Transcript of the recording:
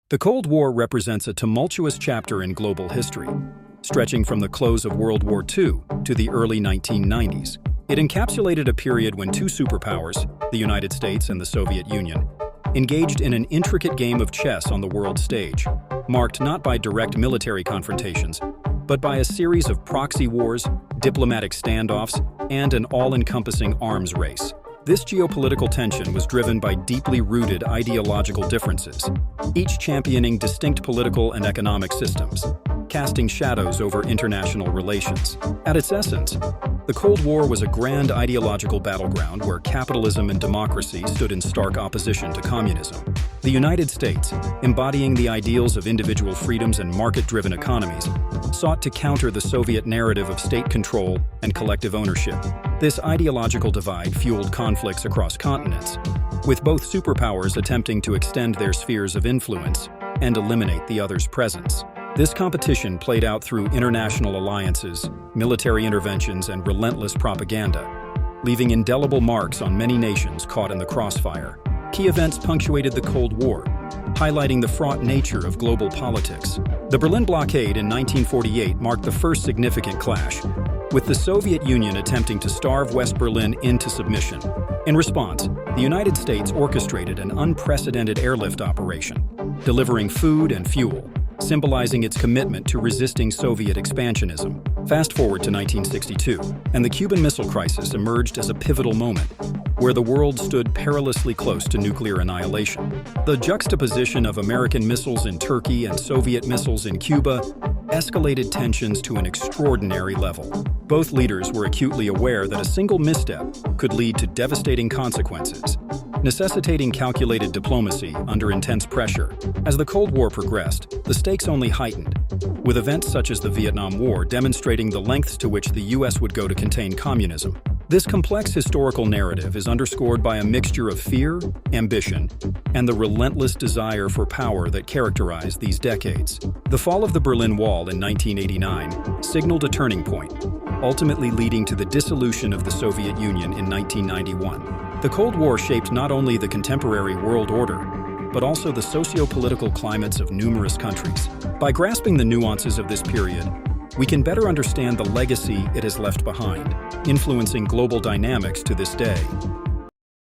The Cold War represents a tumultuous chapter in global history, stretching from the close of World War II to the early 1990s. It encapsulated a period when two superpowers, the United States and the Soviet Union, engaged in an intricate game of chess on the world stage, marked not by direct military confrontations, but by a series of proxy wars, diplomatic standoffs, and an all-encompassing arms race. This geopolitical tension was driven by deeply rooted ideological differences, each championing distinct political and economic systems, casting shadows over international relations. At its essence, the Cold War was a grand ideological battleground where capitalism and democracy stood in stark opposition to communism. The United States, embodying the ideals of individual freedoms and market-driven economies, sought to counter the Soviet narrative of state control and collective ownership. This ideological divide fueled conflicts across continents, with both superpowers attempting to extend their spheres of influence and eliminate the other's presence. This competition played out through international alliances, military interventions, and relentless propaganda, leaving indelible marks on many nations caught in the crossfire. Key events punctuated the Cold War, highlighting the fraught nature of global politics. The Berlin blockade in 1948 marked the first significant clash, with the Soviet Union attempting to starve West Berlin into submission. In response, the United States orchestrated an unprecedented airlift operation, delivering food and fuel, symbolizing its commitment to resisting Soviet expansionism. Fast forward to 1962, and the Cuban Missile Crisis emerged as a pivotal moment, where the world stood perilously close to nuclear annihilation. The juxtaposition of American missiles in Turkey and Soviet missiles in Cuba escalated tensions to an extraordinary level. Both leaders were acutely aware that a single misstep could lead to devastating consequences, necessitating calculated diplomacy under intense pressure. As the Cold War progressed, the stakes only heightened, with events such as the Vietnam War demonstrating the lengths to which the U.S. would go to contain communism. This complex historical narrative is underscored by a mixture of fear, ambition, and the relentless desire for power that characterized these decades. The fall of the Berlin Wall in 1989 signaled a turning point, ultimately leading to the dissolution of the Soviet Union in 1991. The Cold War shaped not only the contemporary world order, but also the socio-political climates of numerous countries. By grasping the nuances of this period, we can better understand the legacy it has left behind, influencing global dynamics to this day.